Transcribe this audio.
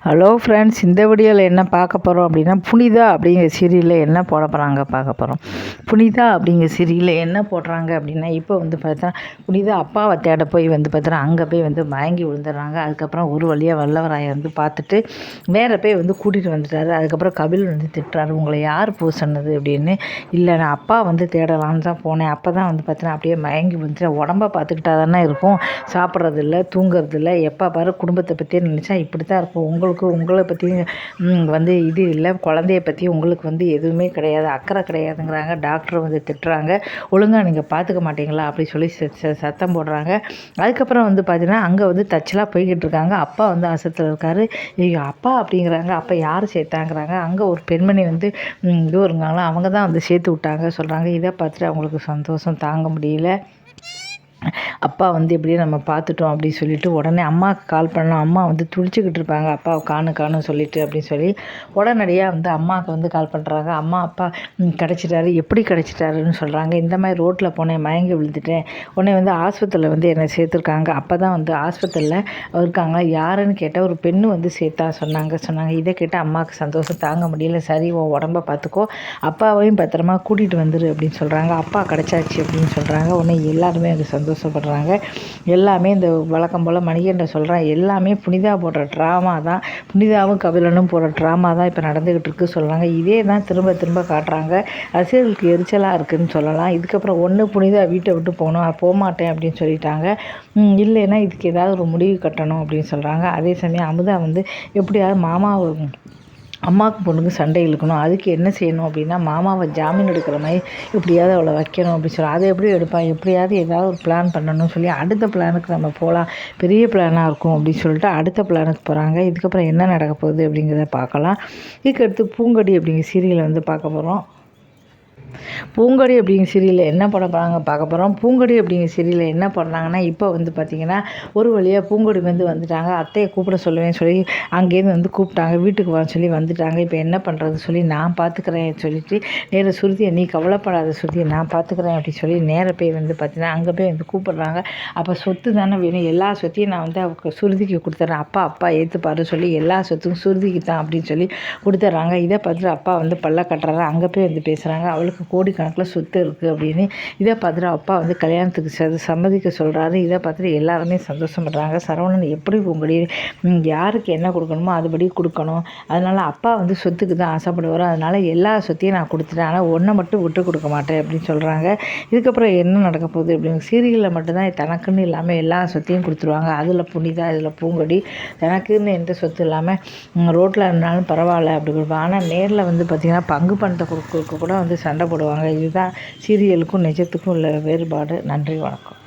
Hello friends, இந்த வீடியோவில் என்ன பார்க்க போகிறோம் அப்படின்னா, புனிதா அப்படிங்கிற சீரியலில் என்ன போட போகிறாங்க பார்க்க போகிறோம். புனிதா அப்படிங்கிற சீரியலில் என்ன போடுறாங்க அப்படின்னா, இப்போ வந்து பார்த்தா புனிதா அப்பாவை தேட போய் வந்து பார்த்தா அங்கே போய் வந்து மயங்கி விழுந்துடுறாங்க. அதுக்கப்புறம் ஒரு வழியாக வல்லவராயை வந்து பார்த்துட்டு வேற போய் வந்து கூட்டிகிட்டு வந்துட்டாரு. அதுக்கப்புறம் கபில் வந்து திட்டுறாரு, உங்களை யார் போ சொன்னது அப்படின்னு. இல்லை, நான் அப்பா வந்து தேடலான்னு தான் போனேன். அப்போ தான் வந்து பார்த்தீங்கன்னா அப்படியே மயங்கி வந்துட்டு உடம்ப பார்த்துக்கிட்டா தானே இருக்கும், சாப்பிட்றதில்ல, தூங்குறதில்ல, எப்போ பாரு குடும்பத்தை பற்றியே நினச்சா இப்படி தான் இருக்கும். உங்களை பற்றி வந்து இது இல்லை, குழந்தைய பற்றி உங்களுக்கு வந்து எதுவுமே கிடையாது, அக்கறை கிடையாதுங்கிறாங்க. டாக்டர் வந்து திட்டுறாங்க, ஒழுங்காக நீங்கள் பார்த்துக்க மாட்டீங்களா அப்படி சொல்லி சத்தம் போடுறாங்க. அதுக்கப்புறம் வந்து பார்த்தீங்கன்னா அங்கே வந்து தச்சலாக போய்கிட்டு இருக்காங்க. அப்பா வந்து அசத்தில் இருக்காரு. ஐயோ அப்பா அப்படிங்கிறாங்க. அப்போ யார் சேர்த்தாங்கிறாங்க. அங்கே ஒரு பெண்மணி வந்து இது இருக்காங்களா, அவங்க தான் வந்து சேர்த்து விட்டாங்க சொல்கிறாங்க. இதை பார்த்துட்டு அவங்களுக்கு சந்தோஷம் தாங்க முடியல. அப்பா வந்து எப்படியே நம்ம பார்த்துட்டோம் அப்படின்னு சொல்லிட்டு உடனே அம்மாவுக்கு கால் பண்ணோம். அம்மா வந்து துடிச்சிக்கிட்டு இருப்பாங்க, அப்பாவை காணும் சொல்லிட்டு அப்படின்னு சொல்லி உடனடியாக வந்து அம்மாவுக்கு வந்து கால் பண்ணுறாங்க. அம்மா அப்பா கிடச்சிட்டாரு, எப்படி கிடச்சிட்டாருன்னு சொல்கிறாங்க. இந்த மாதிரி ரோட்டில் போனேன், மயங்கி விழுந்துட்டேன், உடனே வந்து ஆஸ்பத்திரியில் வந்து என்னை சேர்த்துருக்காங்க. அப்போ தான் வந்து ஆஸ்பத்திரியில் இருக்காங்க. யாருன்னு கேட்டால் ஒரு பெண்ணு வந்து சேர்த்தா சொன்னாங்க. இதை கேட்டால் அம்மாவுக்கு சந்தோஷம் தாங்க முடியல. சரி, உன் உடம்ப பார்த்துக்கோ, அப்பாவையும் பத்திரமா கூட்டிகிட்டு வந்துரு அப்படின்னு சொல்கிறாங்க. அப்பா கிடச்சாச்சு அப்படின்னு சொல்கிறாங்க. உடனே எல்லாருமே அது சந்தோஷப்படுறாங்க. எல்லாமே இந்த வழக்கம் போல் மணிகண்டன் சொல்கிறான், எல்லாமே புனிதா போடுற ட்ராமா தான், புனிதாவும் கபிலனும் போடுற ட்ராமா தான் இப்போ நடந்துக்கிட்டு இருக்குது சொல்கிறாங்க. இதே தான் திரும்ப திரும்ப காட்டுறாங்க. ரசிகர்களுக்கு எரிச்சலாக இருக்குதுன்னு சொல்லலாம். இதுக்கப்புறம் ஒன்று புனிதா வீட்டை விட்டு போகமாட்டேன் அப்படின்னு சொல்லிட்டாங்க. இல்லைன்னா இதுக்கு ஏதாவது ஒரு முடிவு கட்டணும் அப்படின்னு சொல்கிறாங்க. அதே சமயம் அமுதா வந்து எப்படியாவது மாமாவை அம்மாவுக்கு பொண்ணுக்கு சண்டை இழுக்கணும், அதுக்கு என்ன செய்யணும் அப்படின்னா மாமாவை ஜாமீன் எடுக்கிற மாதிரி எப்படியாவது அவளை வைக்கணும் அப்படின்னு சொல்லி, அதை எப்படி எடுப்பான், எப்படியாவது ஏதாவது ஒரு பிளான் பண்ணணும்னு சொல்லி அடுத்த பிளானுக்கு நம்ம போகலாம், பெரிய பிளானாக இருக்கும் அப்படின்னு சொல்லிட்டு அடுத்த பிளானுக்கு போகிறாங்க. இதுக்கப்புறம் என்ன நடக்க போகுது அப்படிங்கிறத பார்க்கலாம். இதுக்கடுத்து பூங்கொடி அப்படிங்கிற சீரியலை வந்து பார்க்க போகிறோம். பூங்கொடி அப்படிங்கிற சீரியலில் என்ன பண்ண போகிறாங்க பார்க்க போகிறோம். பூங்கொடி அப்படிங்கிற சீரியலில் என்ன பண்ணுறாங்கன்னா, இப்போ வந்து பார்த்திங்கன்னா ஒரு வழியாக பூங்கொடி வந்து வந்துட்டாங்க. அத்தையை கூப்பிட சொல்லுவேன்னு சொல்லி அங்கேருந்து வந்து கூப்பிட்டாங்க, வீட்டுக்கு வர சொல்லி வந்துட்டாங்க. இப்போ என்ன பண்ணுறது சொல்லி, நான் பார்த்துக்கிறேன் சொல்லிட்டு நேர சுருதியை, நீ கவலைப்படாத சுருதியை நான் பார்த்துக்கிறேன் அப்படின்னு சொல்லி நேர போய் வந்து பார்த்திங்கன்னா அங்கே போய் வந்து கூப்பிடுறாங்க. அப்போ சொத்து தானே வேணும், எல்லா சொத்தையும் நான் வந்து அவருக்கு சுருதிக்கு கொடுத்துட்றேன், அப்பா ஏற்றுப்பாரு சொல்லி எல்லா சொத்துக்கும் சுருதிக்கு தான் அப்படின்னு சொல்லி கொடுத்துட்றாங்க. இதை பார்த்துட்டு அப்பா வந்து பல்ல கட்டுறாரு. அங்கே போய் வந்து பேசுகிறாங்க, அவளுக்கு கோடிக்கணக்கில் சொத்து இருக்குது அப்படின்னு. இதை பார்த்துட்டு அப்பா வந்து கல்யாணத்துக்கு சம்மதிக்க சொல்கிறாரு. இதை பார்த்துட்டு எல்லாருமே சந்தோஷப்படுறாங்க. சரவணன் எப்படி உங்களுடைய யாருக்கு என்ன கொடுக்கணுமோ அதுபடி கொடுக்கணும், அதனால் அப்பா வந்து சொத்துக்கு தான் ஆசைப்படுவார், அதனால் எல்லா சொத்தையும் நான் கொடுத்துட்டேன், ஆனால் ஒன்றை மட்டும் விட்டு கொடுக்க மாட்டேன் அப்படின்னு சொல்கிறாங்க. இதுக்கப்புறம் என்ன நடக்க போகுது அப்படின்னு, சீரியலில் மட்டும்தான் தனக்குன்னு இல்லாமல் எல்லா சொத்தையும் கொடுத்துருவாங்க. அதில் புனிதா, இதில் பூங்கொடி தனக்குன்னு எந்த சொத்து இல்லாமல் ரோட்டில் இருந்தாலும் பரவாயில்ல அப்படி கொடுப்பாங்க. ஆனால் நேரில் வந்து பார்த்திங்கன்னா பங்கு பணத்தை கொடுக்க கூட வந்து சண்டை போடுவாங்க. இதுதான் சீரியலுக்கும் நிஜத்துக்கும் உள்ள வேறுபாடு. நன்றி, வணக்கம்.